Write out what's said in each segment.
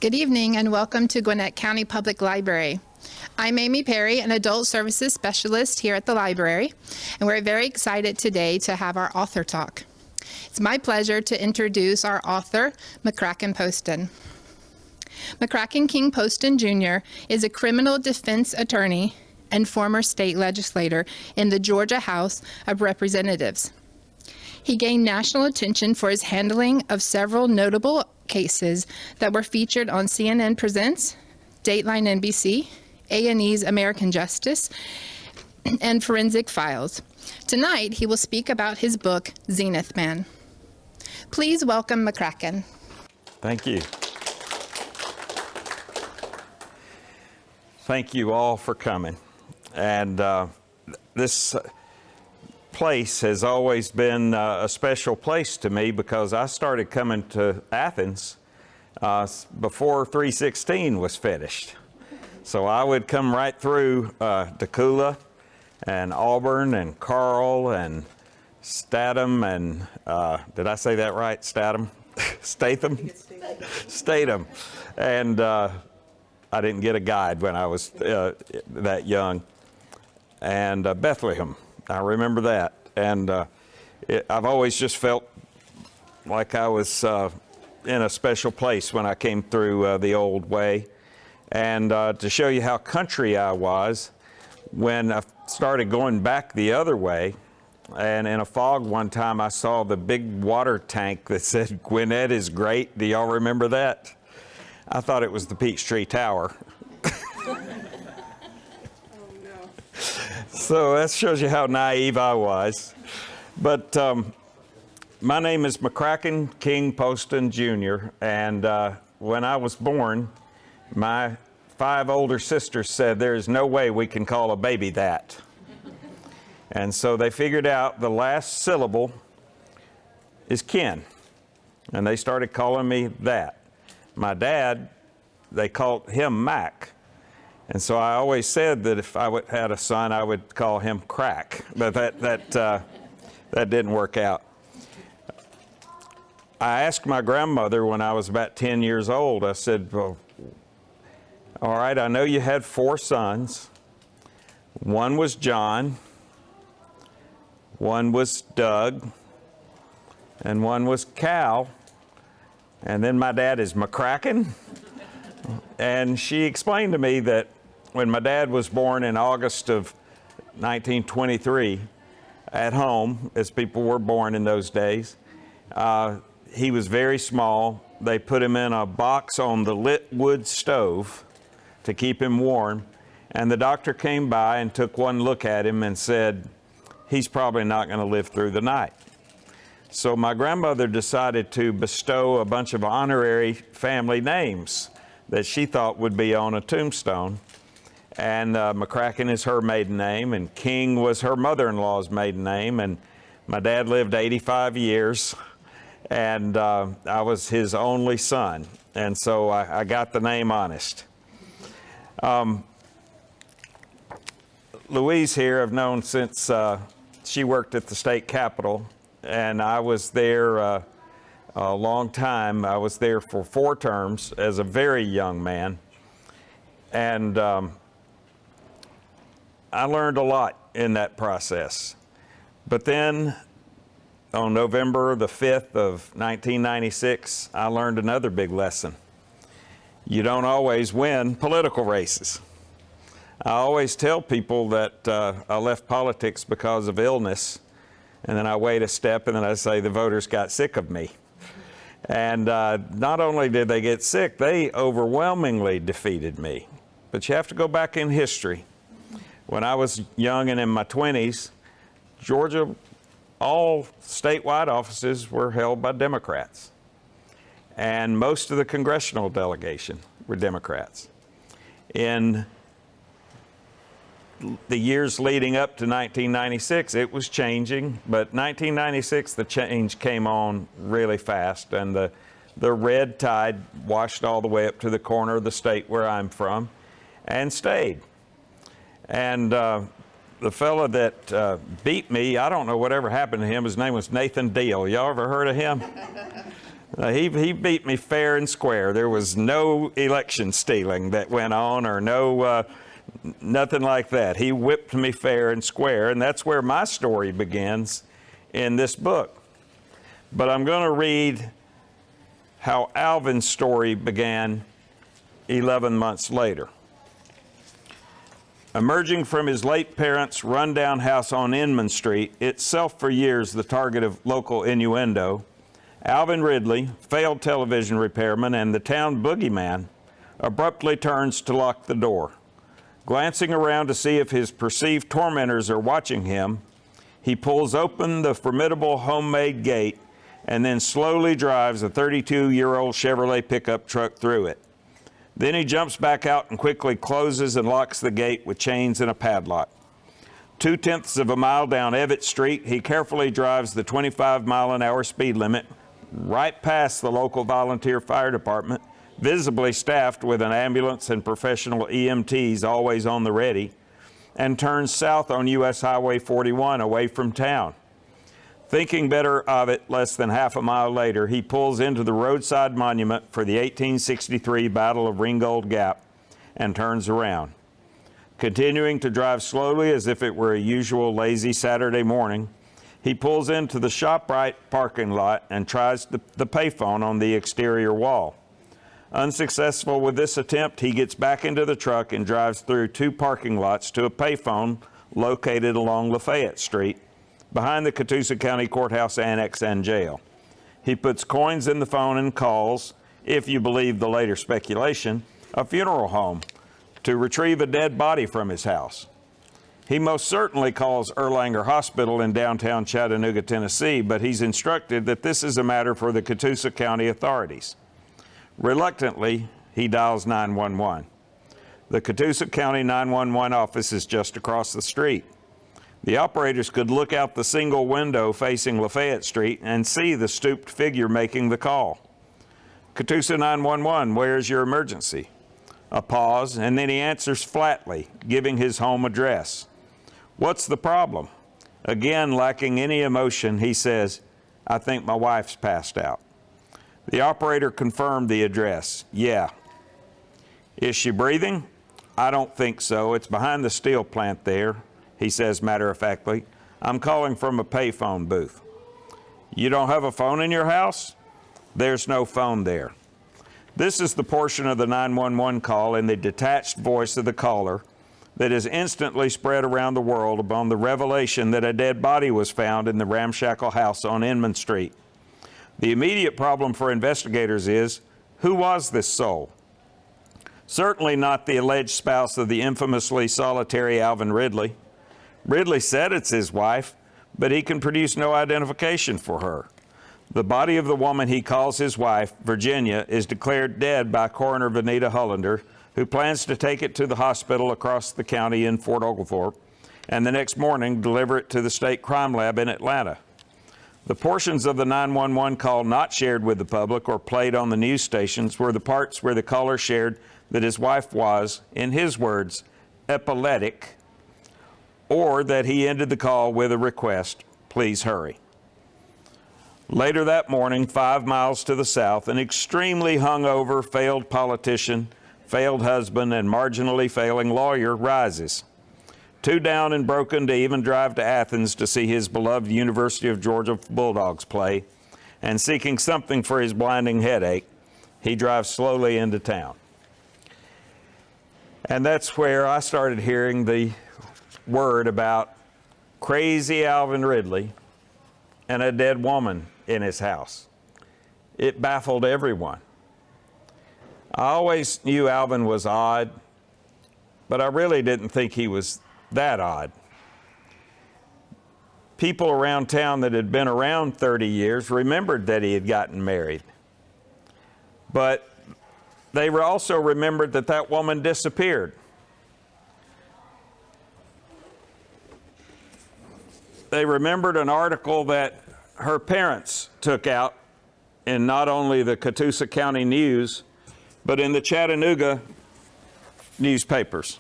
Good evening and welcome to Gwinnett County Public Library. I'm Amy Perry, an Adult Services Specialist here at the library, and we're very excited today to have our author talk. It's my pleasure to introduce our author, McCracken Posten. McCracken Posten Jr. is a criminal defense attorney and former state legislator in the Georgia House of Representatives. He gained national attention for his handling of several notable cases that were featured on CNN Presents, Dateline NBC, A&E's American Justice, and Forensic Files. Tonight, he will speak about his book, Zenith Man. Please welcome McCracken. Thank you. Thank you all for coming. And this place has always been a special place to me because I started coming to Athens before 316 was finished. So I would come right through Decula and Auburn and Carl and Statham and, did I say that right, Statham? Statham? Statham. And I didn't get a guide when I was that young. And Bethlehem. I remember that, and I've always just felt like I was in a special place when I came through the old way. And to show you how country I was, when I started going back the other way, and in a fog one time I saw the big water tank that said, "Gwinnett is great." Do y'all remember that? I thought it was the Peachtree Tower. So that shows you how naive I was. But my name is McCracken Posten Jr. And when I was born, my 5 older sisters said, "There is no way we can call a baby that." And so they figured out the last syllable is kin. And they started calling me that. My dad, they called him Mac. And so I always said that if I had a son, I would call him Crack, but that didn't work out. I asked my grandmother when I was about 10 years old, I said, "Well, all right, I know you had 4 sons. One was John, one was Doug, and one was Cal, and then my dad is McCracken." And she explained to me that when my dad was born in August of 1923 at home, as people were born in those days, he was very small. They put him in a box on the lit wood stove to keep him warm. And the doctor came by and took one look at him and said, "He's probably not going to live through the night." So my grandmother decided to bestow a bunch of honorary family names that she thought would be on a tombstone. And McCracken is her maiden name, and King was her mother-in-law's maiden name. And my dad lived 85 years, and I was his only son. And so I got the name honest. Louise here I've known since she worked at the state capitol, and I was there a long time. I was there for 4 terms as a very young man. And I learned a lot in that process. But then on November the 5th of 1996, I learned another big lesson. You don't always win political races. I always tell people that I left politics because of illness, and then I wait a step and then I say the voters got sick of me. And not only did they get sick, they overwhelmingly defeated me. But you have to go back in history. When I was young and in my 20s, Georgia, all statewide offices were held by Democrats. And most of the congressional delegation were Democrats. In the years leading up to 1996, it was changing, but 1996, the change came on really fast, and the red tide washed all the way up to the corner of the state where I'm from and stayed. And the fella that beat me, I don't know whatever happened to him. His name was Nathan Deal. Y'all ever heard of him? He beat me fair and square. There was no election stealing that went on, or nothing like that. He whipped me fair and square, and that's where my story begins in this book. But I'm going to read how Alvin's story began 11 months later. Emerging from his late parents' rundown house on Inman Street, itself for years the target of local innuendo, Alvin Ridley, failed television repairman and the town boogeyman, abruptly turns to lock the door. Glancing around to see if his perceived tormentors are watching him, he pulls open the formidable homemade gate and then slowly drives a 32-year-old Chevrolet pickup truck through it. Then he jumps back out and quickly closes and locks the gate with chains and a padlock. 2/10 of a mile down Evett Street, he carefully drives the 25-mile-an-hour speed limit right past the local volunteer fire department, visibly staffed with an ambulance and professional EMTs always on the ready, and turns south on U.S. Highway 41 away from town. Thinking better of it, less than half a mile later, he pulls into the roadside monument for the 1863 Battle of Ringgold Gap and turns around. Continuing to drive slowly as if it were a usual lazy Saturday morning, he pulls into the ShopRite parking lot and tries the payphone on the exterior wall. Unsuccessful with this attempt, he gets back into the truck and drives through 2 parking lots to a payphone located along Lafayette Street, behind the Catoosa County Courthouse Annex and jail. He puts coins in the phone and calls, if you believe the later speculation, a funeral home to retrieve a dead body from his house. He most certainly calls Erlanger Hospital in downtown Chattanooga, Tennessee, but he's instructed that this is a matter for the Catoosa County authorities. Reluctantly, he dials 911. The Catoosa County 911 office is just across the street. The operators could look out the single window facing Lafayette Street and see the stooped figure making the call. Catoosa 911, where's your emergency? A pause, and then he answers flatly, giving his home address. What's the problem? Again, lacking any emotion, he says, I think my wife's passed out. The operator confirmed the address. Yeah. Is she breathing? I don't think so. It's behind the steel plant there, he says matter-of-factly. I'm calling from a payphone booth. You don't have a phone in your house? There's no phone there. This is the portion of the 911 call in the detached voice of the caller that is instantly spread around the world upon the revelation that a dead body was found in the ramshackle house on Inman Street. The immediate problem for investigators is, who was this soul? Certainly not the alleged spouse of the infamously solitary Alvin Ridley. Ridley said it's his wife, but he can produce no identification for her. The body of the woman he calls his wife, Virginia, is declared dead by Coroner Vanita Hollander, who plans to take it to the hospital across the county in Fort Oglethorpe, and the next morning deliver it to the state crime lab in Atlanta. The portions of the 911 call not shared with the public or played on the news stations were the parts where the caller shared that his wife was, in his words, epileptic, or that he ended the call with a request, please hurry. Later that morning, 5 miles to the south, an extremely hungover, failed politician, failed husband, and marginally failing lawyer rises. Too down and broken to even drive to Athens to see his beloved University of Georgia Bulldogs play, and seeking something for his blinding headache, he drives slowly into town. And that's where I started hearing the word about crazy Alvin Ridley and a dead woman in his house. It baffled everyone. I always knew Alvin was odd, but I really didn't think he was that odd. People around town that had been around 30 years remembered that he had gotten married. But they also remembered that that woman disappeared. They remembered an article that her parents took out in not only the Catoosa County News, but in the Chattanooga newspapers.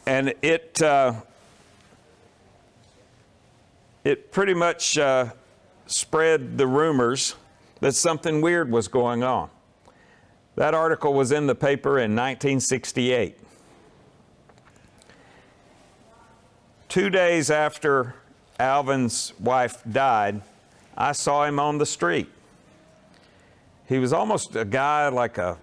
And it pretty much spread the rumors that something weird was going on. That article was in the paper in 1968. 2 days after Alvin's wife died, I saw him on the street. He was almost a guy like a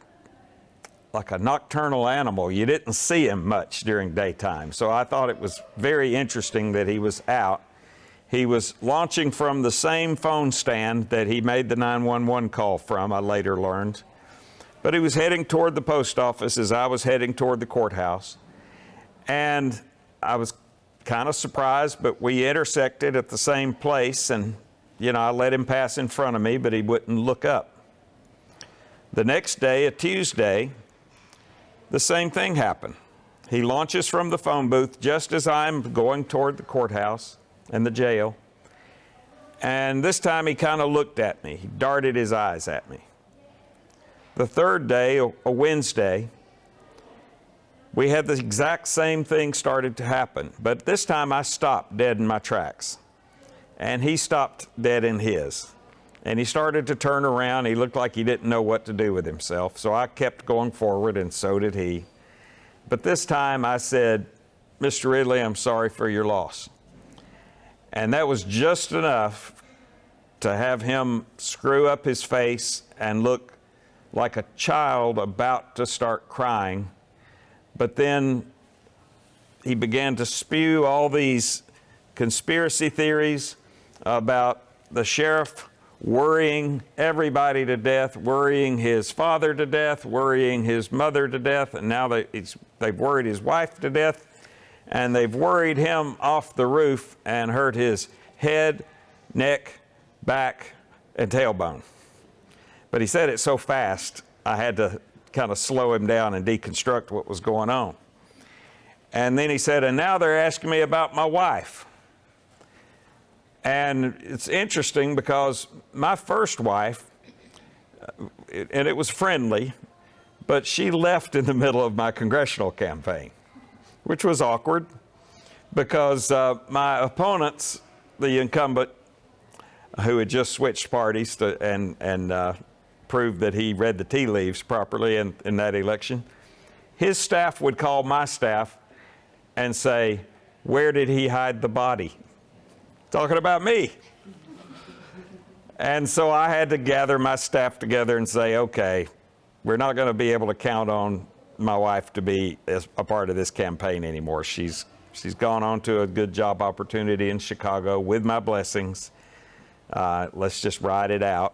nocturnal animal. You didn't see him much during daytime. So I thought it was very interesting that he was out. He was launching from the same phone stand that he made the 911 call from, I later learned. But he was heading toward the post office as I was heading toward the courthouse. And I was kind of surprised, but we intersected at the same place, and I let him pass in front of me, but he wouldn't look up. The next day, a Tuesday, the same thing happened. He launches from the phone booth just as I'm going toward the courthouse and the jail. And this time he kind of looked at me. He darted his eyes at me. The third day, a Wednesday, we had the exact same thing started to happen. But this time I stopped dead in my tracks. And he stopped dead in his. And he started to turn around. He looked like he didn't know what to do with himself. So I kept going forward, and so did he. But this time I said, "Mr. Ridley, I'm sorry for your loss." And that was just enough to have him screw up his face and look like a child about to start crying. But then he began to spew all these conspiracy theories about the sheriff worrying everybody to death, worrying his father to death, worrying his mother to death, and now they've worried his wife to death, and they've worried him off the roof and hurt his head, neck, back, and tailbone. But he said it so fast, I had to kind of slow him down and deconstruct what was going on. And then he said, "And now they're asking me about my wife." And it's interesting because my first wife, and it was friendly, but she left in the middle of my congressional campaign, which was awkward because my opponents, the incumbent, who had just switched parties and proved that he read the tea leaves properly in that election, his staff would call my staff and say, "Where did he hide the body?" Talking about me. And so I had to gather my staff together and say, "Okay, we're not going to be able to count on my wife to be a part of this campaign anymore. She's gone on to a good job opportunity in Chicago with my blessings. Let's just ride it out."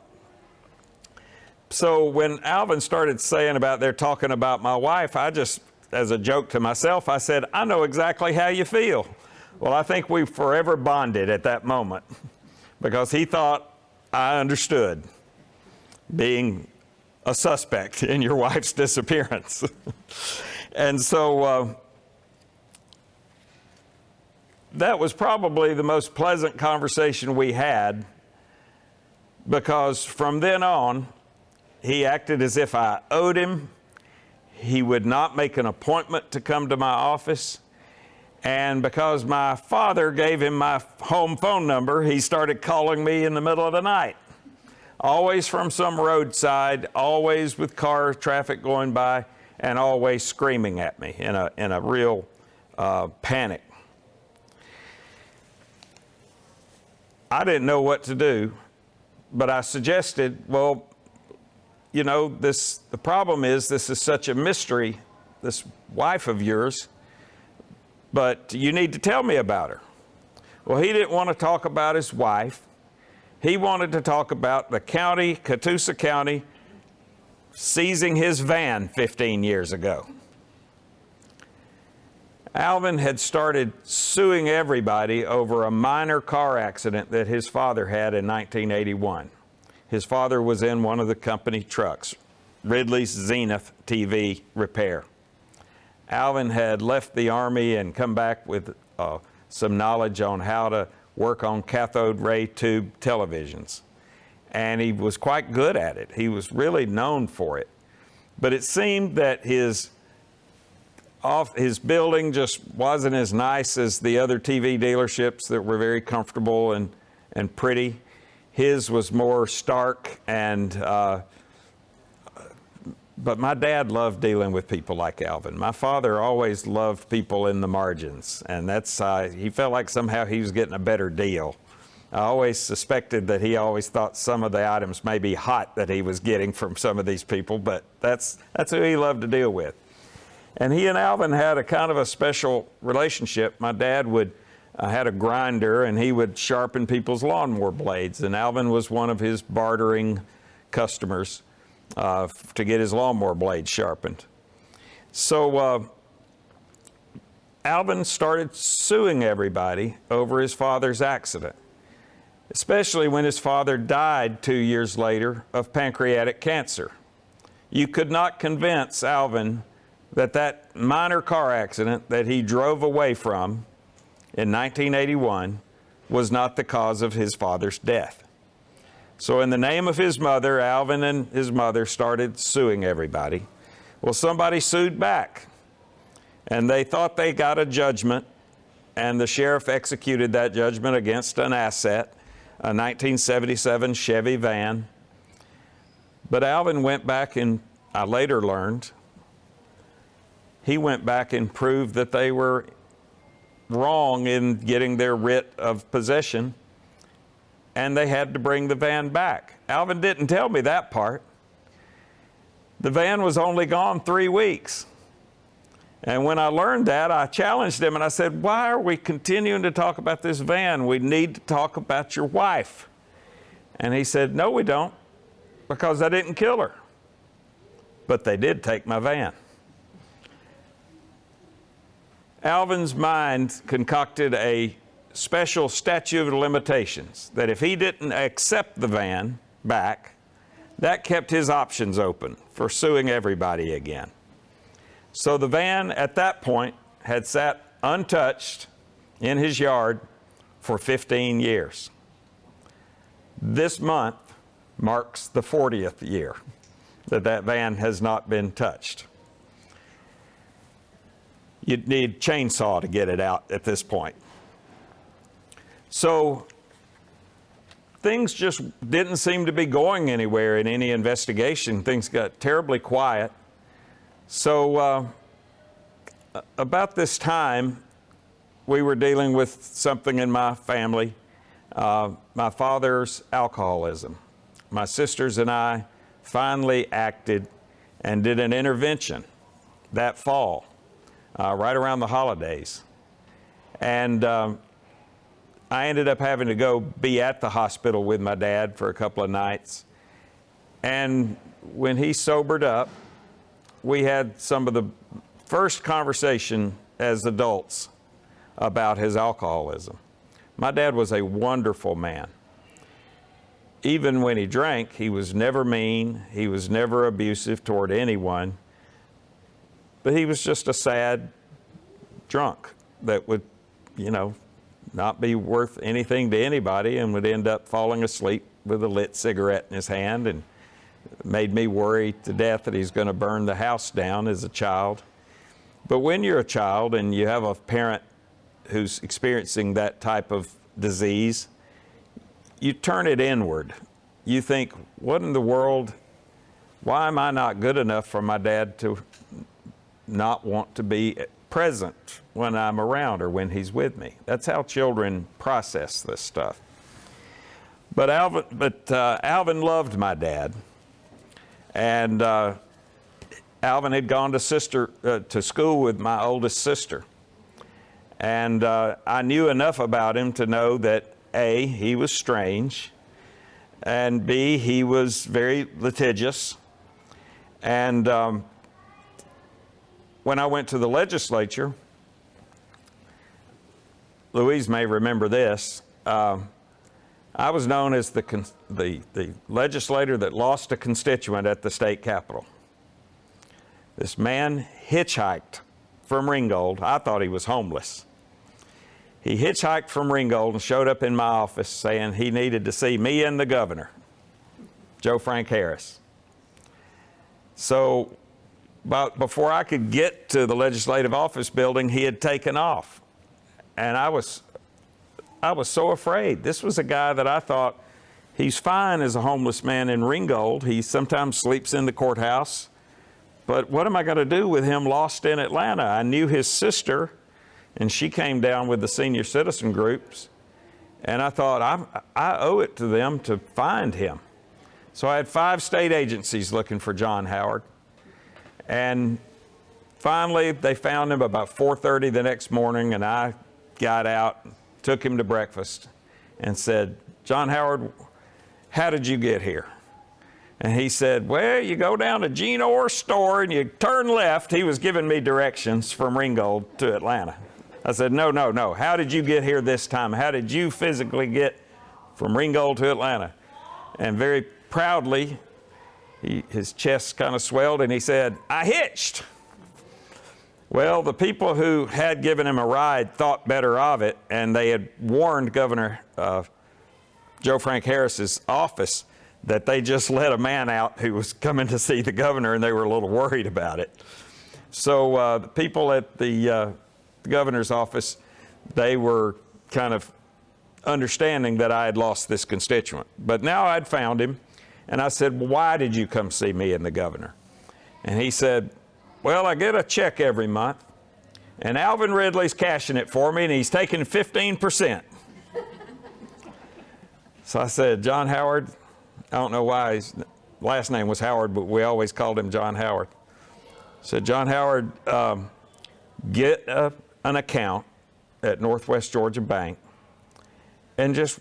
So when Alvin started saying about they're talking about my wife, I just, as a joke to myself, I said, "I know exactly how you feel." Well, I think we forever bonded at that moment because he thought I understood being a suspect in your wife's disappearance. And so that was probably the most pleasant conversation we had, because from then on, he acted as if I owed him. He would not make an appointment to come to my office. And because my father gave him my home phone number, he started calling me in the middle of the night. Always from some roadside, always with car traffic going by, and always screaming at me in a real panic. I didn't know what to do, but I suggested, well, the problem is this is such a mystery, this wife of yours, but you need to tell me about her. Well, he didn't want to talk about his wife. He wanted to talk about the county, Catoosa County, seizing his van 15 years ago. Alvin had started suing everybody over a minor car accident that his father had in 1981. His father was in one of the company trucks, Ridley's Zenith TV repair. Alvin had left the Army and come back with some knowledge on how to work on cathode ray tube televisions. And he was quite good at it. He was really known for it. But it seemed that his building just wasn't as nice as the other TV dealerships that were very comfortable and pretty. his was more stark, and but my dad loved dealing with people like Alvin. My father always loved people in the margins, and that's he felt like somehow he was getting a better deal. I always suspected that he always thought some of the items may be hot that he was getting from some of these people, but that's who he loved to deal with. And he and Alvin had a kind of a special relationship. My dad had a grinder, and he would sharpen people's lawnmower blades, and Alvin was one of his bartering customers to get his lawnmower blades sharpened. So Alvin started suing everybody over his father's accident, especially when his father died 2 years later of pancreatic cancer. You could not convince Alvin that that minor car accident that he drove away from in 1981 was not the cause of his father's death. So in the name of his mother, Alvin and his mother started suing everybody. Well, somebody sued back, and they thought they got a judgment, and the sheriff executed that judgment against an asset, a 1977 Chevy van. But Alvin went back, and I later learned, he went back and proved that they were wrong in getting their writ of possession, and they had to bring the van back. Alvin didn't tell me that part. The van was only gone 3 weeks. And when I learned that, I challenged him and I said, why are we continuing to talk about this van? We need to talk about your wife. And he said, no, we don't, because I didn't kill her. But they did take my van. Alvin's mind concocted a special statute of limitations that if he didn't accept the van back, that kept his options open for suing everybody again. So the van at that point had sat untouched in his yard for 15 years. This month marks the 40th year that that van has not been touched. You'd need a chainsaw to get it out at this point. So things just didn't seem to be going anywhere in any investigation. Things got terribly quiet. So about this time, we were dealing with something in my family, my father's alcoholism. My sisters and I finally acted and did an intervention that fall, right around the holidays. And I ended up having to go be at the hospital with my dad for a couple of nights. And when he sobered up, we had some of the first conversation as adults about his alcoholism. My dad was a wonderful man. Even when he drank, he was never mean. He was never abusive toward anyone. But he was just a sad drunk that would, not be worth anything to anybody and would end up falling asleep with a lit cigarette in his hand, and made me worry to death that he's going to burn the house down as a child. But when you're a child and you have a parent who's experiencing that type of disease, you turn it inward. You think, what in the world, why am I not good enough for my dad to not want to be present when I'm around or when he's with me? That's how children process this stuff. But Alvin loved my dad, and Alvin had gone to school with my oldest sister, and I knew enough about him to know that A, he was strange, and B, he was very litigious. And when I went to the legislature, Louise may remember this, I was known as the legislator that lost a constituent at the state capitol. This man hitchhiked from Ringgold. I thought he was homeless. He hitchhiked from Ringgold and showed up in my office saying he needed to see me and the governor, Joe Frank Harris. So before I could get to the legislative office building, he had taken off. And I was so afraid. This was a guy that I thought He's fine as a homeless man in Ringgold. He sometimes sleeps in the courthouse. But what am I going to do with him lost in Atlanta? I knew his sister, and she came down with the senior citizen groups. And I thought, I owe it to them to find him. So I had 5 state agencies looking for John Howard. And finally, they found him about 4:30 the next morning, and I got out, took him to breakfast, and said, John Howard, how did you get here? And he said, well, you go down to Gene Orr's store and you turn left. He was giving me directions from Ringgold to Atlanta. I said, no. How did you get here this time? How did you physically get from Ringgold to Atlanta? And very proudly, his chest kind of swelled, and he said, I hitched. Well, the people who had given him a ride thought better of it, and they had warned Governor Joe Frank Harris's office that they just let a man out who was coming to see the governor, and they were a little worried about it. So the people at the governor's office, they were kind of understanding that I had lost this constituent. But now I'd found him, and I said, well, why did you come see me and the governor? And he said, well, I get a check every month, and Alvin Ridley's cashing it for me, and he's taking 15%. So I said, John Howard, I don't know why his last name was Howard, but we always called him John Howard. I said, John Howard, get an account at Northwest Georgia Bank and just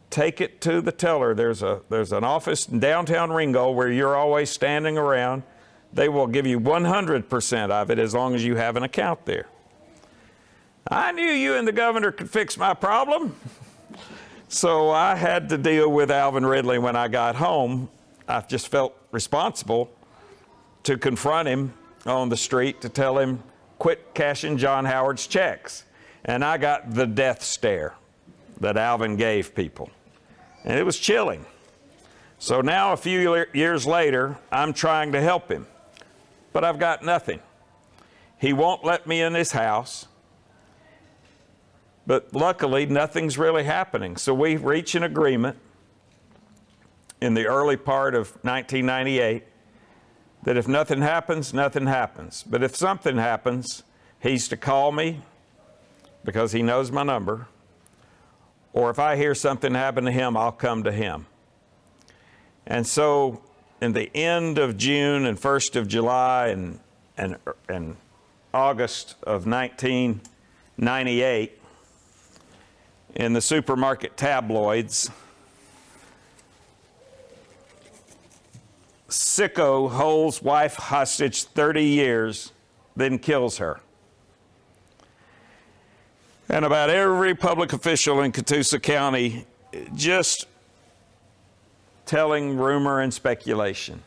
take it to the teller. There's an office in downtown Ringgold where you're always standing around. They will give you 100% of it as long as you have an account there. I knew you and the governor could fix my problem. So I had to deal with Alvin Ridley when I got home. I just felt responsible to confront him on the street to tell him, quit cashing John Howard's checks. And I got the death stare that Alvin gave people. And it was chilling. So now a few years later, I'm trying to help him, but I've got nothing. He won't let me in his house. But luckily, nothing's really happening. So we reach an agreement in the early part of 1998 that if nothing happens, nothing happens. But if something happens, he's to call me because he knows my number. Or if I hear something happen to him, I'll come to him. And so in the end of June and 1st of July and August of 1998, in the supermarket tabloids, sicko holds wife hostage 30 years, then kills her. And about every public official in Catoosa County just telling rumor and speculation.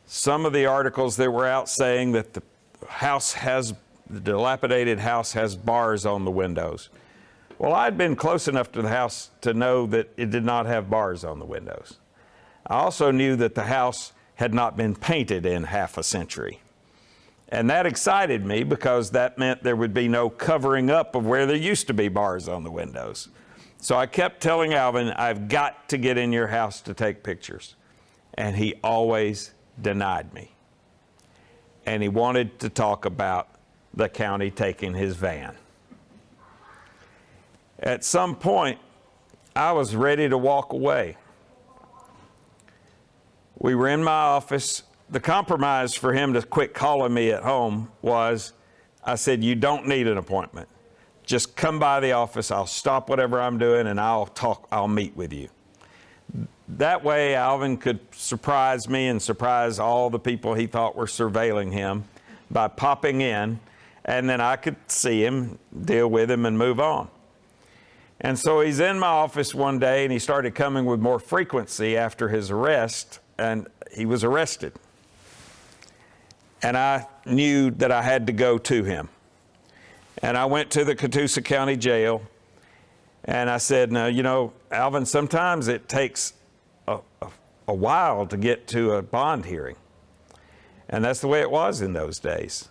Some of the articles that were out saying that the dilapidated house has bars on the windows. Well, I'd been close enough to the house to know that it did not have bars on the windows. I also knew that the house had not been painted in half a century. And that excited me because that meant there would be no covering up of where there used to be bars on the windows. So I kept telling Alvin, I've got to get in your house to take pictures. And he always denied me. And he wanted to talk about the county taking his van. At some point, I was ready to walk away. We were in my office. The compromise for him to quit calling me at home was, I said, you don't need an appointment. Just come by the office. I'll stop whatever I'm doing and I'll meet with you. That way, Alvin could surprise me and surprise all the people he thought were surveilling him by popping in, and then I could see him, deal with him, and move on. And so he's in my office one day, and he started coming with more frequency after his arrest, and he was arrested. And I knew that I had to go to him. And I went to the Catoosa County Jail, and I said, now, you know, Alvin, sometimes it takes a while to get to a bond hearing. And that's the way it was in those days.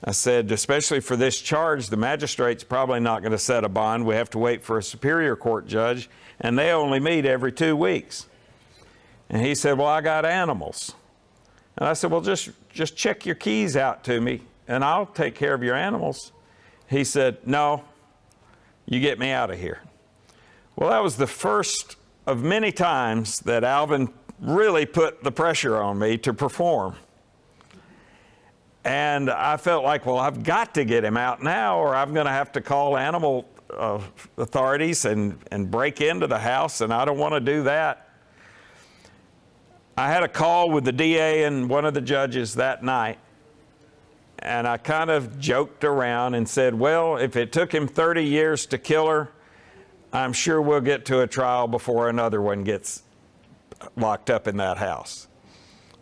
I said, especially for this charge, the magistrate's probably not going to set a bond. We have to wait for a superior court judge, and they only meet every 2 weeks. And he said, well, I got animals. And I said, well, just check your keys out to me, and I'll take care of your animals. He said, no, you get me out of here. Well, that was the first of many times that Alvin really put the pressure on me to perform. And I felt like, well, I've got to get him out now, or I'm going to have to call animal authorities and break into the house, and I don't want to do that. I had a call with the DA and one of the judges that night, and I kind of joked around and said, well, if it took him 30 years to kill her, I'm sure we'll get to a trial before another one gets locked up in that house.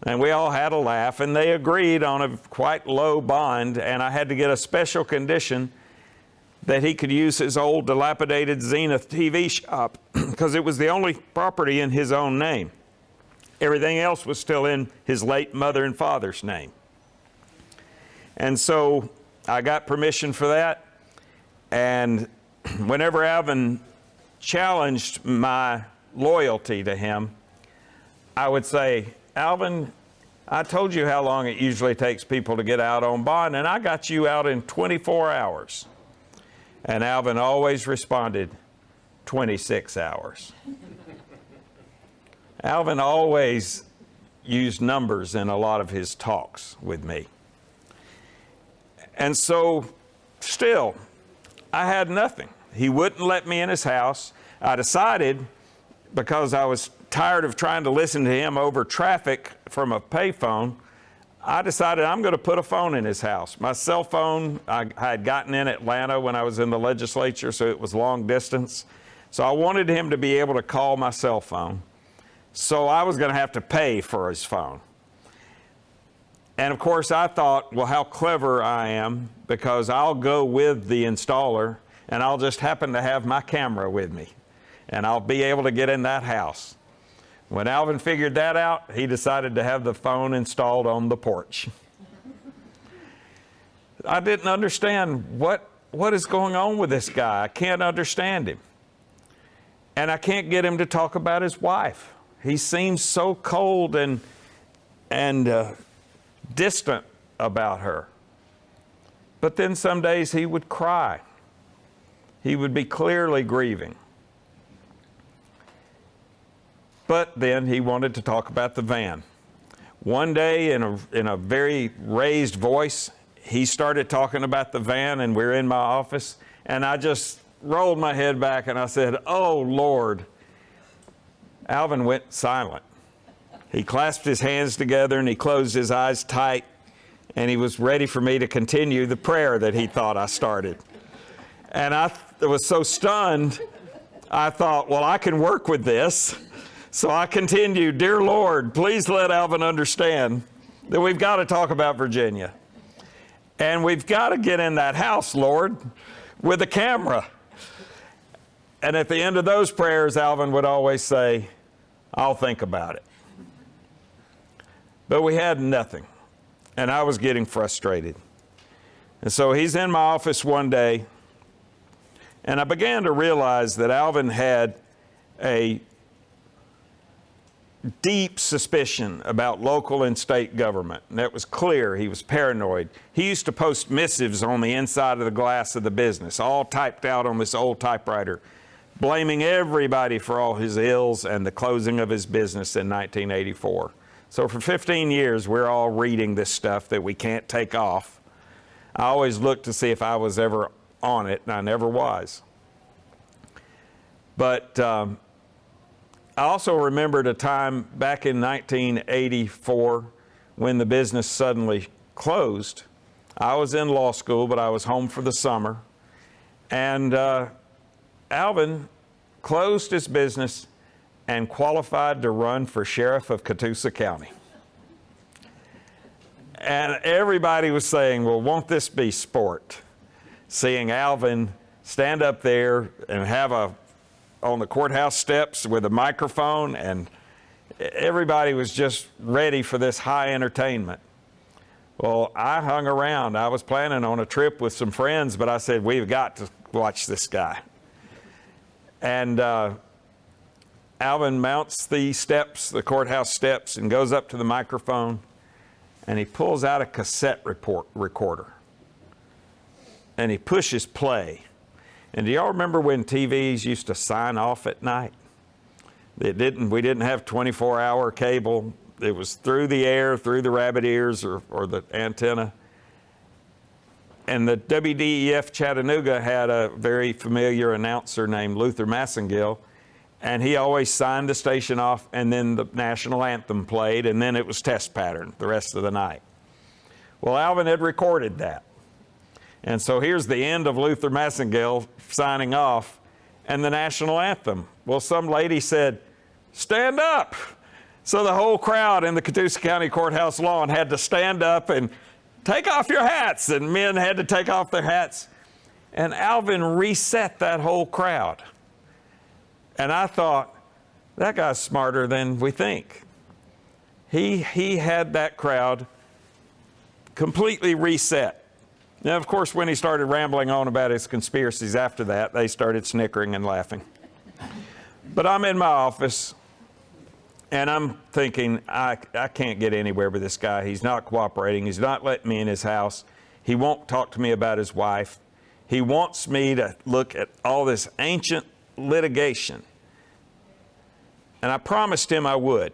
And we all had a laugh, and they agreed on a quite low bond, and I had to get a special condition that he could use his old dilapidated Zenith TV shop because it was the only property in his own name. Everything else was still in his late mother and father's name. And so I got permission for that, and whenever Alvin challenged my loyalty to him, I would say, Alvin, I told you how long it usually takes people to get out on bond, and I got you out in 24 hours. And Alvin always responded, 26 hours. Alvin always used numbers in a lot of his talks with me. And so, still, I had nothing. He wouldn't let me in his house. I decided, because I was tired of trying to listen to him over traffic from a payphone, I decided I'm going to put a phone in his house. My cell phone, I had gotten in Atlanta when I was in the legislature, so it was long distance. So I wanted him to be able to call my cell phone. So I was going to have to pay for his phone. And of course I thought, well, how clever I am, because I'll go with the installer and I'll just happen to have my camera with me, and I'll be able to get in that house. When Alvin figured that out, he decided to have the phone installed on the porch. I didn't understand what is going on with this guy. I can't understand him. And I can't get him to talk about his wife. He seems so cold and distant about her. But then some days he would cry. He would be clearly grieving. But then he wanted to talk about the van. One day, in a very raised voice, he started talking about the van, and we're in my office, and I just rolled my head back and I said, oh, Lord. Alvin went silent. He clasped his hands together and he closed his eyes tight, and he was ready for me to continue the prayer that he thought I started. And I was so stunned, I thought, well, I can work with this. So I continued, dear Lord, please let Alvin understand that we've got to talk about Virginia. And we've got to get in that house, Lord, with a camera. And at the end of those prayers, Alvin would always say, I'll think about it. But we had nothing, and I was getting frustrated. And so he's in my office one day, and I began to realize that Alvin had a deep suspicion about local and state government. And that was clear. He was paranoid. He used to post missives on the inside of the glass of the business, all typed out on this old typewriter, blaming everybody for all his ills and the closing of his business in 1984. So for 15 years, we're all reading this stuff that we can't take off. I always looked to see if I was ever on it, and I never was. But I also remembered a time back in 1984 when the business suddenly closed. I was in law school, but I was home for the summer. And Alvin closed his business and qualified to run for sheriff of Catoosa County. And everybody was saying, well, won't this be sport? Seeing Alvin stand up there and have on the courthouse steps with a microphone, and everybody was just ready for this high entertainment. Well, I hung around. I was planning on a trip with some friends, but I said, we've got to watch this guy. And Alvin mounts the steps, the courthouse steps, and goes up to the microphone, and he pulls out a cassette recorder. And he pushes play. And do y'all remember when TVs used to sign off at night? We didn't have 24-hour cable. It was through the air, through the rabbit ears or the antenna. And the WDEF Chattanooga had a very familiar announcer named Luther Massengill, and he always signed the station off, and then the national anthem played, and then it was test pattern the rest of the night. Well, Alvin had recorded that. And so here's the end of Luther Massengill signing off and the national anthem. Well, some lady said, "Stand up." So the whole crowd in the Catoosa County Courthouse lawn had to stand up and take off your hats, and men had to take off their hats. And Alvin reset that whole crowd. And I thought, that guy's smarter than we think. He had that crowd completely reset. Now, of course, when he started rambling on about his conspiracies after that, they started snickering and laughing. But I'm in my office, and I'm thinking, I can't get anywhere with this guy. He's not cooperating. He's not letting me in his house. He won't talk to me about his wife. He wants me to look at all this ancient litigation. And I promised him I would.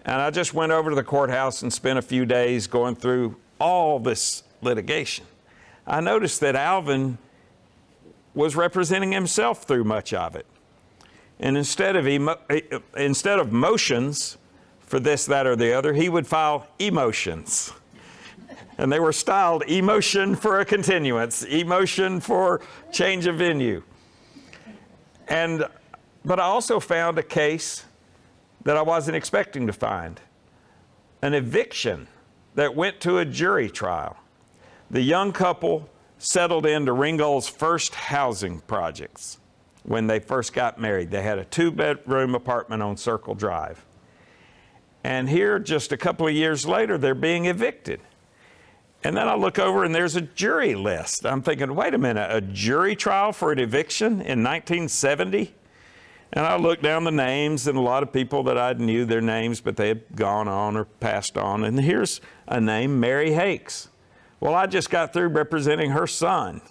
And I just went over to the courthouse and spent a few days going through all this litigation. I noticed that Alvin was representing himself through much of it. And instead of motions for this, that, or the other, he would file emotions. And they were styled emotion for a continuance, emotion for change of venue. But I also found a case that I wasn't expecting to find, an eviction that went to a jury trial. The young couple settled into Ringgold's first housing projects. When they first got married, they had a 2-bedroom apartment on Circle Drive. And here, just a couple of years later, they're being evicted. And then I look over and there's a jury list. I'm thinking, wait a minute, a jury trial for an eviction in 1970? And I looked down the names, and a lot of people that I knew their names, but they had gone on or passed on. And here's a name, Mary Hakes. Well, I just got through representing her son.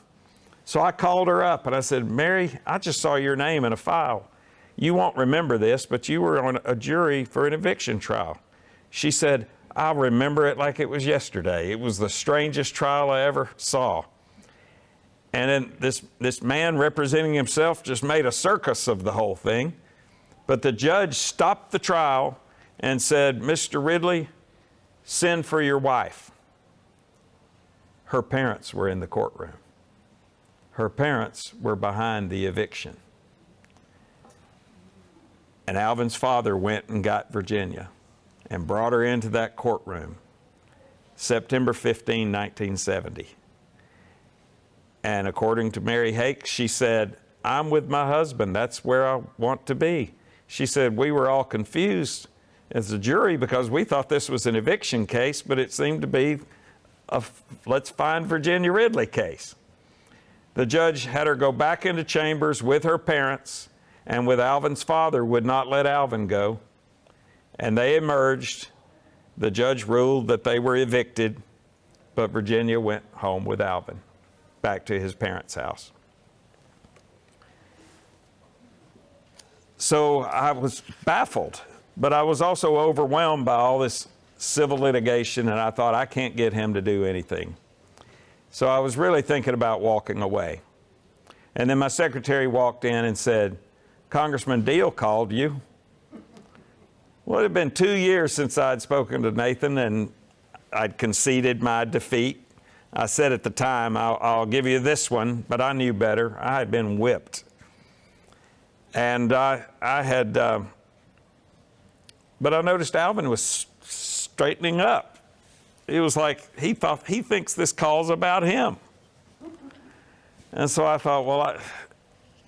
So I called her up and I said, "Mary, I just saw your name in a file. You won't remember this, but you were on a jury for an eviction trial." She said, "I remember it like it was yesterday. It was the strangest trial I ever saw." And then this man representing himself just made a circus of the whole thing. But the judge stopped the trial and said, "Mr. Ridley, send for your wife." Her parents were in the courtroom. Her parents were behind the eviction. And Alvin's father went and got Virginia and brought her into that courtroom, September 15, 1970. And according to Mary Hakes, she said, "I'm with my husband. That's where I want to be." She said, "We were all confused as a jury because we thought this was an eviction case, but it seemed to be a let's find Virginia Ridley case." The judge had her go back into chambers with her parents, and with Alvin's father would not let Alvin go. And they emerged. The judge ruled that they were evicted, but Virginia went home with Alvin, back to his parents' house. So I was baffled, but I was also overwhelmed by all this civil litigation, and I thought, I can't get him to do anything. So I was really thinking about walking away. And then my secretary walked in and said, "Congressman Deal called you." Well, it had been 2 years since I'd spoken to Nathan, and I'd conceded my defeat. I said at the time, I'll give you this one, but I knew better. I had been whipped. And but I noticed Alvin was straightening up. It was like he thinks this call's about him. And so I thought, well,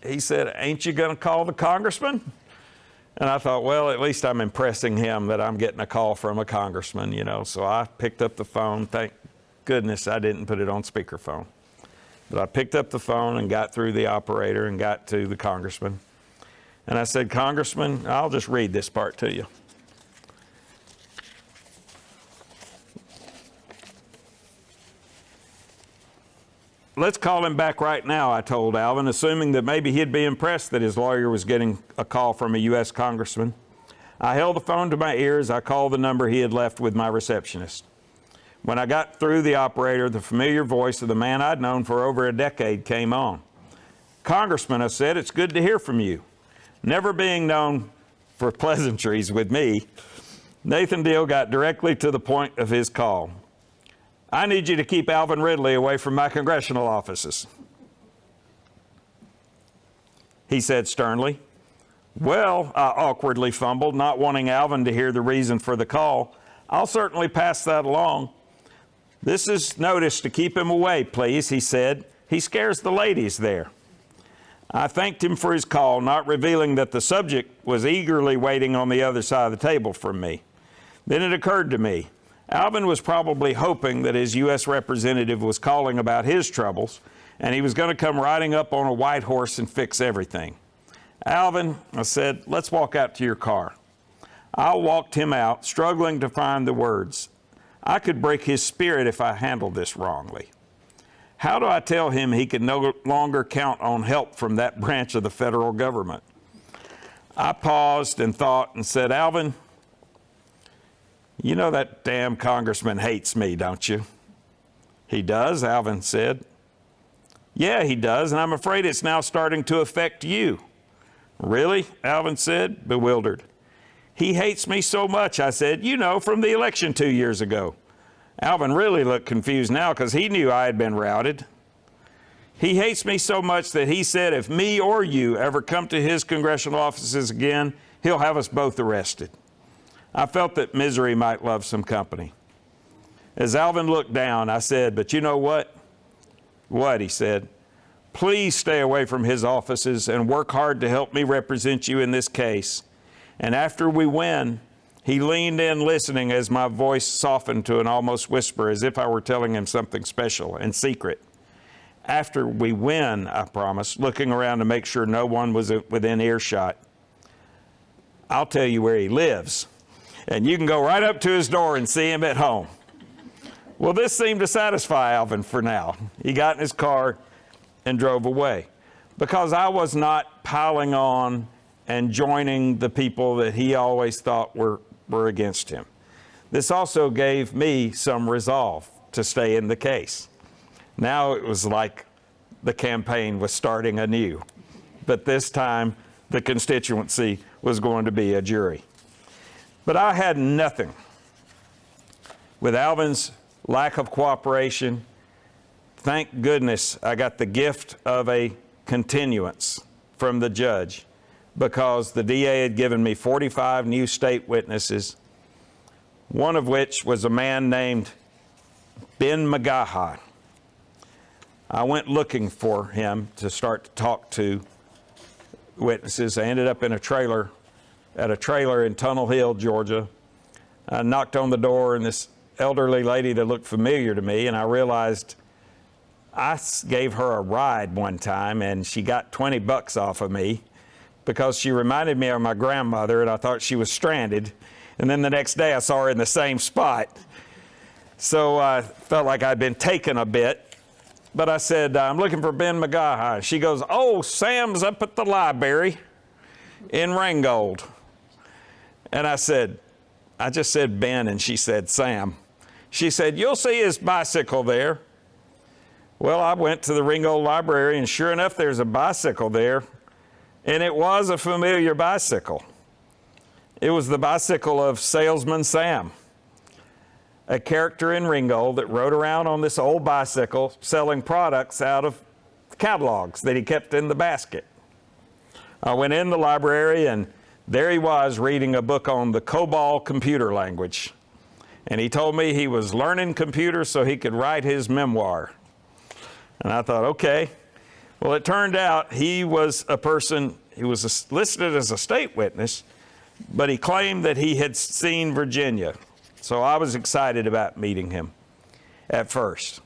he said, "Ain't you going to call the congressman?" And I thought, well, at least I'm impressing him that I'm getting a call from a congressman, you know. So I picked up the phone. Thank goodness I didn't put it on speakerphone. But I picked up the phone and got through the operator and got to the congressman. And I said, Congressman, I'll just read this part to you. Let's call him back right now, I told Alvin, assuming that maybe he'd be impressed that his lawyer was getting a call from a U.S. congressman. I held the phone to my ears. I called the number he had left with my receptionist. When I got through the operator, the familiar voice of the man I'd known for over a decade came on. Congressman, I said, it's good to hear from you. Never being known for pleasantries with me, Nathan Deal got directly to the point of his call. I need you to keep Alvin Ridley away from my congressional offices, he said sternly. Well, I awkwardly fumbled, not wanting Alvin to hear the reason for the call. I'll certainly pass that along. This is notice to keep him away, please, he said. He scares the ladies there. I thanked him for his call, not revealing that the subject was eagerly waiting on the other side of the table from me. Then it occurred to me, Alvin was probably hoping that his U.S. representative was calling about his troubles, and he was going to come riding up on a white horse and fix everything. Alvin, I said, let's walk out to your car. I walked him out, struggling to find the words. I could break his spirit if I handled this wrongly. How do I tell him he can no longer count on help from that branch of the federal government? I paused and thought and said, Alvin, you know that damn congressman hates me, don't you? He does, Alvin said. Yeah, he does, and I'm afraid it's now starting to affect you. Really? Alvin said, bewildered. He hates me so much, I said, you know, from the election 2 years ago. Alvin really looked confused now because he knew I had been routed. He hates me so much that he said if me or you ever come to his congressional offices again, he'll have us both arrested. I felt that misery might love some company. As Alvin looked down, I said, but you know what? What, he said. Please stay away from his offices and work hard to help me represent you in this case. And after we win, he leaned in listening as my voice softened to an almost whisper as if I were telling him something special and secret. After we win, I promised, looking around to make sure no one was within earshot. I'll tell you where he lives, and you can go right up to his door and see him at home. Well, this seemed to satisfy Alvin for now. He got in his car and drove away because I was not piling on and joining the people that he always thought were against him. This also gave me some resolve to stay in the case. Now it was like the campaign was starting anew, but this time the constituency was going to be a jury. But I had nothing. With Alvin's lack of cooperation, thank goodness I got the gift of a continuance from the judge because the DA had given me 45 new state witnesses, one of which was a man named Ben McGaha. I went looking for him to start to talk to witnesses. I ended up in a trailer in Tunnel Hill, Georgia. I knocked on the door, and this elderly lady that looked familiar to me, and I realized I gave her a ride one time, and she got $20 off of me because she reminded me of my grandmother, and I thought she was stranded. And then the next day I saw her in the same spot. So I felt like I'd been taken a bit. But I said, I'm looking for Ben McGaha. She goes, oh, Sam's up at the library in Ringgold. And I just said Ben, and she said Sam. She said, you'll see his bicycle there. Well, I went to the Ringgold Library, and sure enough, there's a bicycle there. And it was a familiar bicycle. It was the bicycle of Salesman Sam, a character in Ringgold that rode around on this old bicycle selling products out of catalogs that he kept in the basket. I went in the library, and there he was reading a book on the COBOL computer language. And he told me he was learning computers so he could write his memoir. And I thought, okay. Well, it turned out he was a person, he was listed as a state witness, but he claimed that he had seen Virginia. So I was excited about meeting him at first.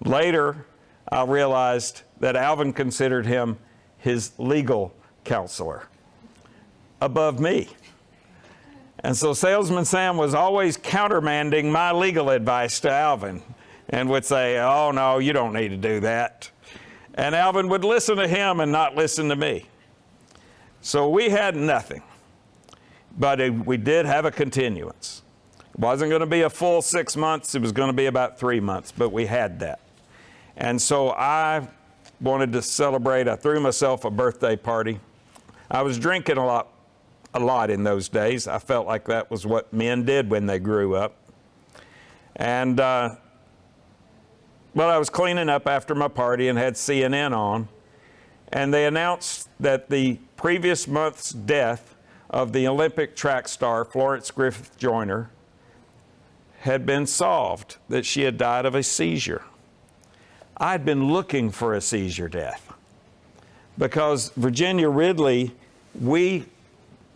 Later, I realized that Alvin considered him his legal counselor above me. And so Salesman Sam was always countermanding my legal advice to Alvin and would say, oh no, you don't need to do that. And Alvin would listen to him and not listen to me. So we had nothing, but we did have a continuance. It wasn't going to be a full 6 months. It was going to be about 3 months, but we had that. And so I wanted to celebrate. I threw myself a birthday party. I was drinking a lot in those days. I felt like that was what men did when they grew up. And well, I was cleaning up after my party and had CNN on, and they announced that the previous month's death of the Olympic track star Florence Griffith Joyner had been solved, that she had died of a seizure. I'd been looking for a seizure death because Virginia Ridley,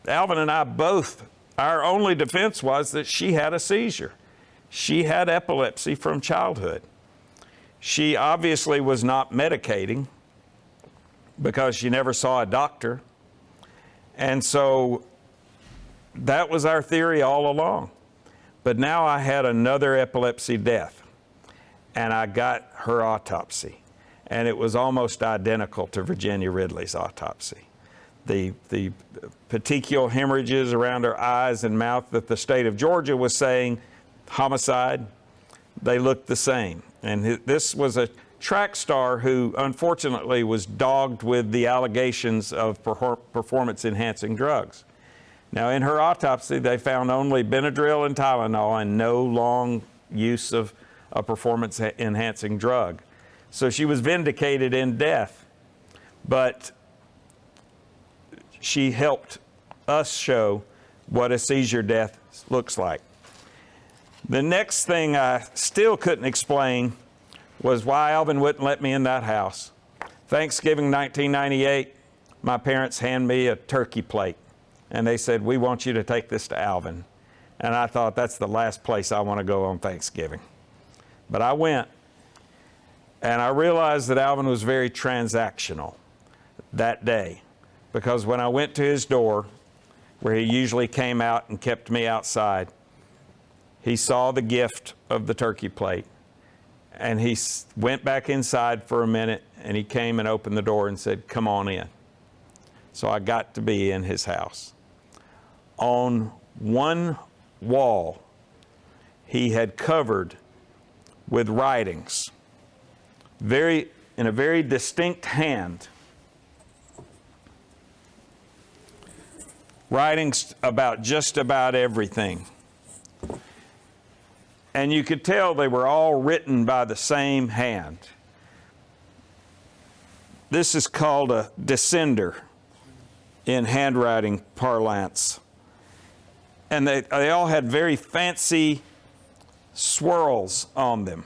Alvin and I both, our only defense was that she had a seizure. She had epilepsy from childhood. She obviously was not medicating because she never saw a doctor. And so that was our theory all along. But now I had another epilepsy death, and I got her autopsy, and it was almost identical to Virginia Ridley's autopsy. The petechial hemorrhages around her eyes and mouth that the state of Georgia was saying homicide, they looked the same. And this was a track star who unfortunately was dogged with the allegations of performance-enhancing drugs. Now, in her autopsy, they found only Benadryl and Tylenol and no long use of a performance-enhancing drug. So she was vindicated in death, but she helped us show what a seizure death looks like. The next thing I still couldn't explain was why Alvin wouldn't let me in that house. Thanksgiving 1998, my parents handed me a turkey plate, and they said, we want you to take this to Alvin. And I thought, that's the last place I want to go on Thanksgiving. But I went, and I realized that Alvin was very transactional that day, because when I went to his door, where he usually came out and kept me outside, he saw the gift of the turkey plate, and he went back inside for a minute, and he came and opened the door and said, come on in. So I got to be in his house. On one wall, he had covered with writings, in a very distinct hand, writings about just about everything. And you could tell they were all written by the same hand. This is called a descender in handwriting parlance. And they all had very fancy swirls on them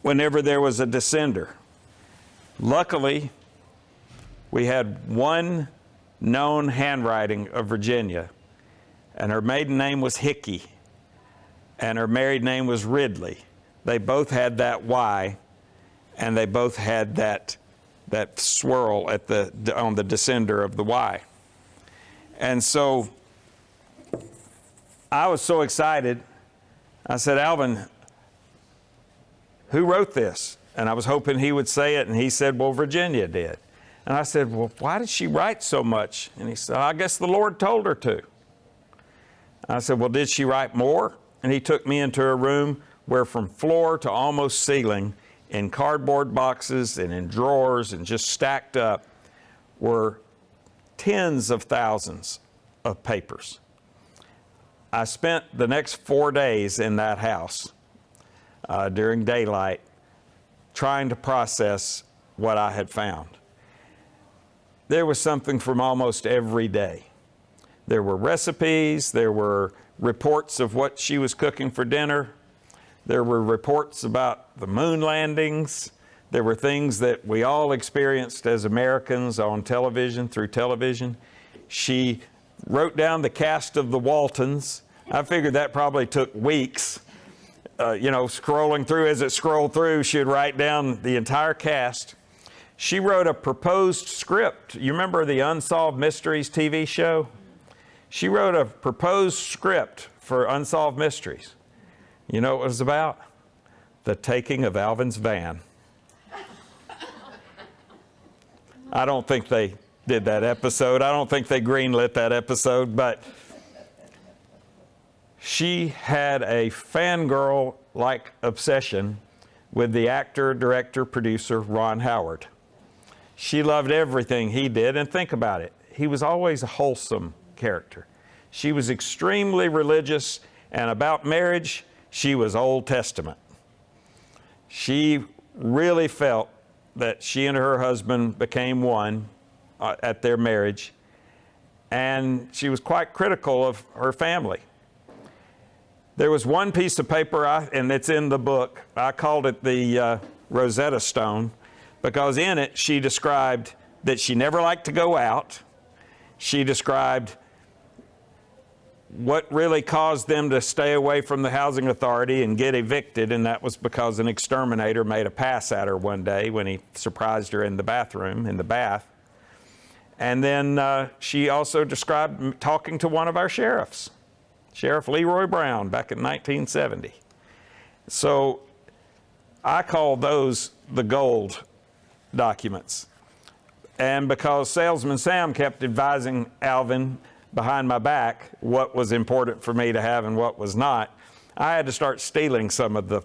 whenever there was a descender. Luckily, we had one known handwriting of Virginia, and her maiden name was Hickey, and her married name was Ridley. They both had that Y, and they both had that swirl on the descender of the Y. And so I was so excited. I said, Alvin, who wrote this? And I was hoping he would say it, and he said, well, Virginia did. And I said, well, why did she write so much? And he said, I guess the Lord told her to. I said, well, did she write more? And he took me into a room where from floor to almost ceiling, in cardboard boxes and in drawers and just stacked up, were tens of thousands of papers. I spent the next 4 days in that house during daylight trying to process what I had found. There was something from almost every day. There were recipes, there were reports of what she was cooking for dinner, there were reports about the moon landings, there were things that we all experienced as Americans on television, through television. She wrote down the cast of the Waltons. I figured that probably took weeks. Scrolling through, as it scrolled through, she'd write down the entire cast. She wrote a proposed script. You remember the Unsolved Mysteries TV show? She wrote a proposed script for Unsolved Mysteries. You know what it was about? The taking of Alvin's van. I don't think they did that episode. I don't think they greenlit that episode, but she had a fangirl-like obsession with the actor, director, producer, Ron Howard. She loved everything he did, and think about it. He was always a wholesome character. She was extremely religious, and about marriage, she was Old Testament. She really felt that she and her husband became one at their marriage, and she was quite critical of her family. There was one piece of paper, and it's in the book. I called it the Rosetta Stone, because in it she described that she never liked to go out. She described what really caused them to stay away from the housing authority and get evicted, and that was because an exterminator made a pass at her one day when he surprised her in the bathroom, in the bath. And then she also described talking to one of our sheriffs, Sheriff Leroy Brown, back in 1970. So I call those the gold documents. And because Salesman Sam kept advising Alvin behind my back what was important for me to have and what was not, I had to start stealing some of the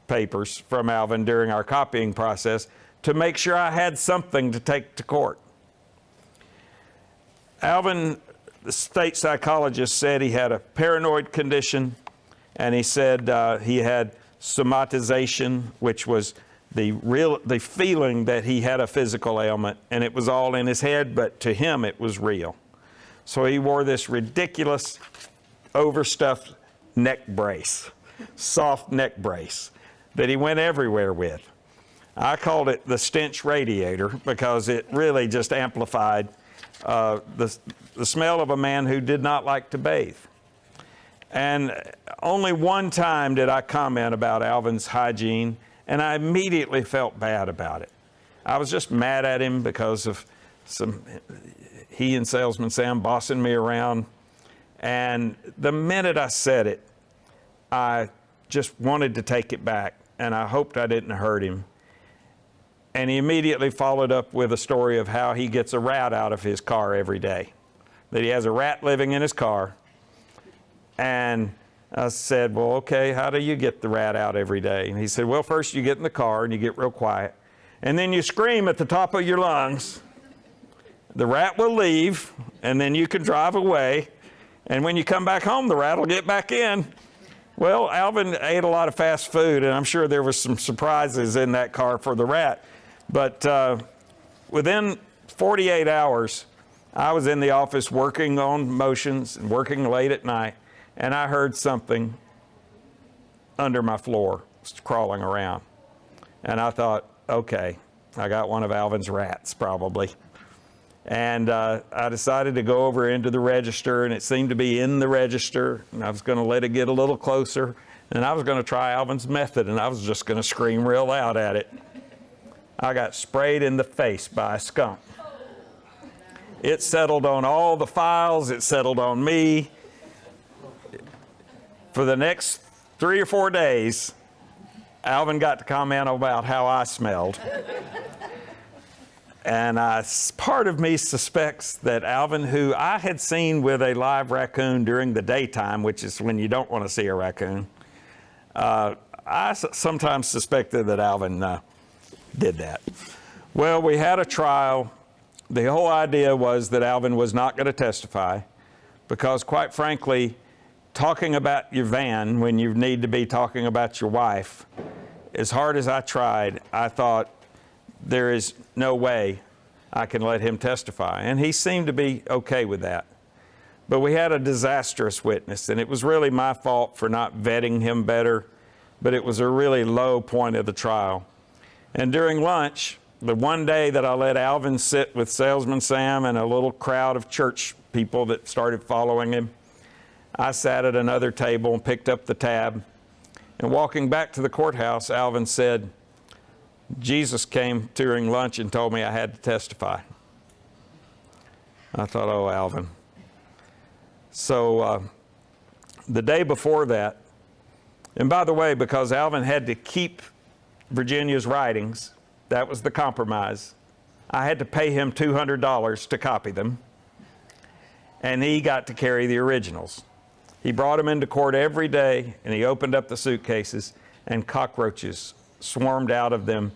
papers from Alvin during our copying process to make sure I had something to take to court. Alvin, the state psychologist, said he had a paranoid condition, and he said he had somatization, which was the feeling that he had a physical ailment, and it was all in his head, but to him it was real. So he wore this ridiculous overstuffed neck brace, soft neck brace, that he went everywhere with. I called it the stench radiator because it really just amplified the smell of a man who did not like to bathe. And only one time did I comment about Alvin's hygiene, and I immediately felt bad about it. I was just mad at him because of he and Salesman Sam bossing me around. And the minute I said it, I just wanted to take it back, and I hoped I didn't hurt him. And he immediately followed up with a story of how he gets a rat out of his car every day, that he has a rat living in his car. And I said, well, okay, how do you get the rat out every day? And he said, well, first you get in the car and you get real quiet, and then you scream at the top of your lungs. The rat will leave, and then you can drive away. And when you come back home, the rat will get back in. Well, Alvin ate a lot of fast food, and I'm sure there was some surprises in that car for the rat. But within 48 hours, I was in the office working on motions and working late at night, and I heard something under my floor crawling around. And I thought, okay, I got one of Alvin's rats probably. And I decided to go over into the register, and it seemed to be in the register, and I was going to let it get a little closer, and I was going to try Alvin's method, and I was just going to scream real loud at it. I got sprayed in the face by a skunk. It settled on all the files. It settled on me. For the next 3 or 4 days, Alvin got to comment about how I smelled. And part of me suspects that Alvin, who I had seen with a live raccoon during the daytime, which is when you don't want to see a raccoon, I sometimes suspected that Alvin did that. Well, we had a trial. The whole idea was that Alvin was not going to testify because, quite frankly, talking about your van when you need to be talking about your wife, as hard as I tried, I thought, there is no way I can let him testify. And he seemed to be okay with that. But we had a disastrous witness, and it was really my fault for not vetting him better, but it was a really low point of the trial. And during lunch, the one day that I let Alvin sit with Salesman Sam and a little crowd of church people that started following him, I sat at another table and picked up the tab. And walking back to the courthouse, Alvin said, Jesus came during lunch and told me I had to testify. I thought, oh, Alvin. So the day before that, and by the way, because Alvin had to keep Virginia's writings, that was the compromise, I had to pay him $200 to copy them, and he got to carry the originals. He brought them into court every day, and he opened up the suitcases, and cockroaches swarmed out of them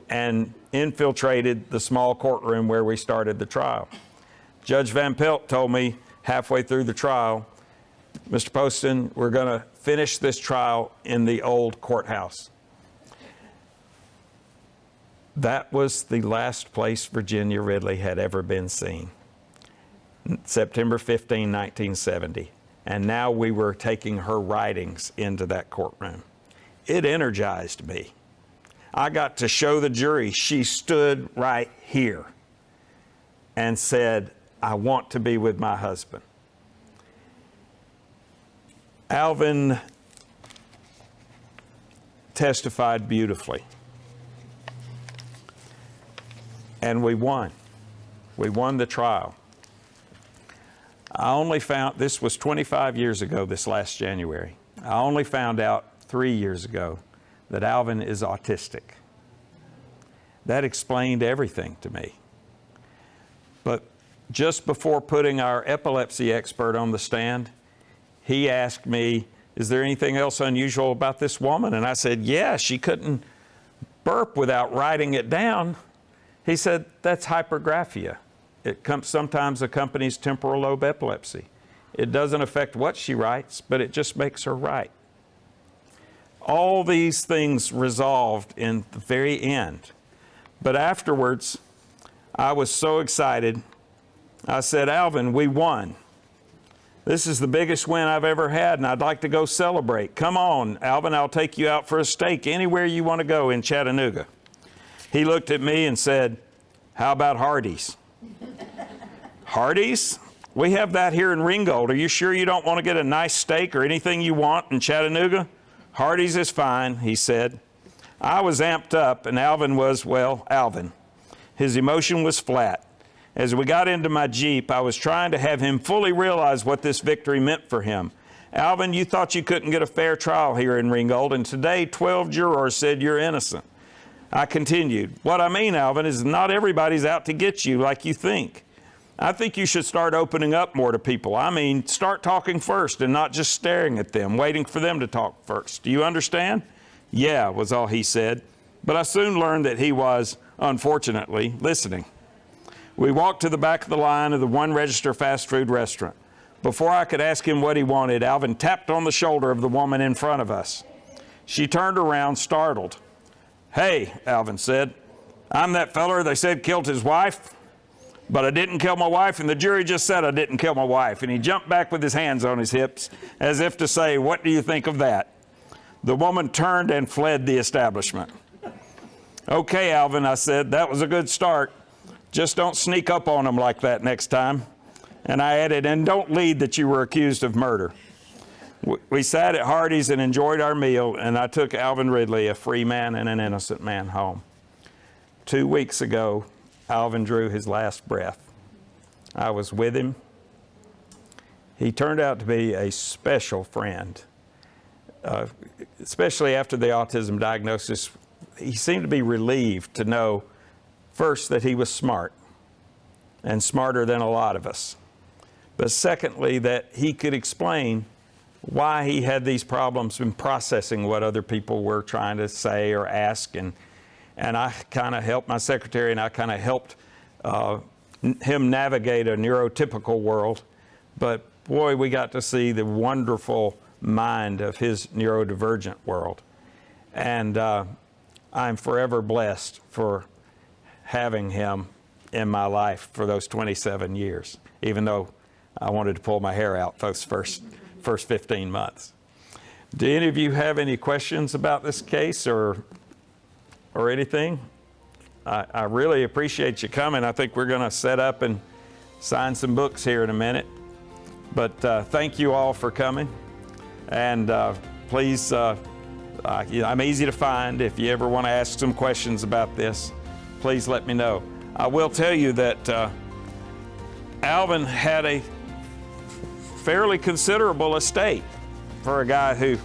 and infiltrated the small courtroom where we started the trial. Judge Van Pelt told me halfway through the trial, Mr. Poston, we're going to finish this trial in the old courthouse. That was the last place Virginia Ridley had ever been seen. September 15, 1970. And now we were taking her writings into that courtroom. It energized me. I got to show the jury she stood right here and said, I want to be with my husband. Alvin testified beautifully. And we won. We won the trial. I only found, this was 25 years ago, this last January. I only found out 3 years ago that Alvin is autistic. That explained everything to me. But just before putting our epilepsy expert on the stand, he asked me, is there anything else unusual about this woman? And I said, yeah, she couldn't burp without writing it down. He said, that's hypergraphia. It sometimes accompanies temporal lobe epilepsy. It doesn't affect what she writes, but it just makes her write. All these things resolved in the very end. But afterwards, I was so excited. I said, Alvin, we won. This is the biggest win I've ever had, and I'd like to go celebrate. Come on, Alvin, I'll take you out for a steak anywhere you want to go in Chattanooga. He looked at me and said, how about Hardee's? Hardee's? We have that here in Ringgold. Are you sure you don't want to get a nice steak or anything you want in Chattanooga? Hardee's is fine, he said. I was amped up, and Alvin was, well, Alvin. His emotion was flat. As we got into my Jeep, I was trying to have him fully realize what this victory meant for him. Alvin, you thought you couldn't get a fair trial here in Ringgold, and today 12 jurors said you're innocent. I continued, what I mean, Alvin, is not everybody's out to get you like you think. I think you should start opening up more to people. I mean, start talking first and not just staring at them, waiting for them to talk first. Do you understand? Yeah, was all he said. But I soon learned that he was, unfortunately, listening. We walked to the back of the line of the one register fast food restaurant. Before I could ask him what he wanted, Alvin tapped on the shoulder of the woman in front of us. She turned around, startled. Hey, Alvin said, I'm that feller they said killed his wife, but I didn't kill my wife, and the jury just said I didn't kill my wife. And he jumped back with his hands on his hips, as if to say, what do you think of that? The woman turned and fled the establishment. Okay, Alvin, I said, that was a good start. Just don't sneak up on them like that next time. And I added, and don't lead that you were accused of murder. We sat at Hardee's and enjoyed our meal, and I took Alvin Ridley, a free man and an innocent man, home. 2 weeks ago, Alvin drew his last breath. I was with him. He turned out to be a special friend, especially after the autism diagnosis. He seemed to be relieved to know, first, that he was smart, and smarter than a lot of us. But secondly, that he could explain why he had these problems in processing what other people were trying to say or ask. And I kind of helped, my secretary and I kind of helped him navigate a neurotypical world. But boy, we got to see the wonderful mind of his neurodivergent world. And I'm forever blessed for having him in my life for those 27 years, even though I wanted to pull my hair out those first 15 months. Do any of you have any questions about this case or anything? I really appreciate you coming. I think we're going to set up and sign some books here in a minute. But thank you all for coming. And please, I'm easy to find. If you ever want to ask some questions about this, please let me know. I will tell you that Alvin had a fairly considerable estate for a guy who,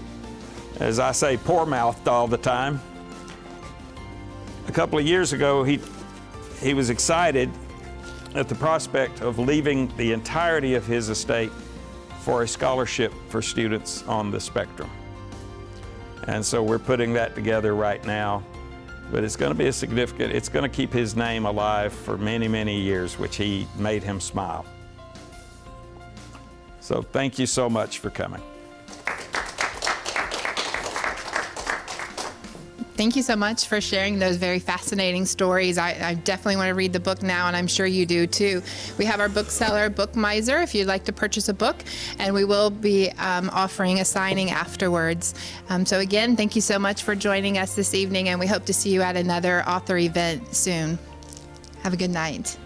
as I say, poor-mouthed all the time. A couple of years ago, he was excited at the prospect of leaving the entirety of his estate for a scholarship for students on the spectrum. And so we're putting that together right now. But it's going to be it's going to keep his name alive for many, many years, which he made him smile. So thank you so much for coming. Thank you so much for sharing those very fascinating stories. I definitely want to read the book now, and I'm sure you do too. We have our bookseller, Book Miser, if you'd like to purchase a book, and we will be offering a signing afterwards. So again, thank you so much for joining us this evening, and we hope to see you at another author event soon. Have a good night.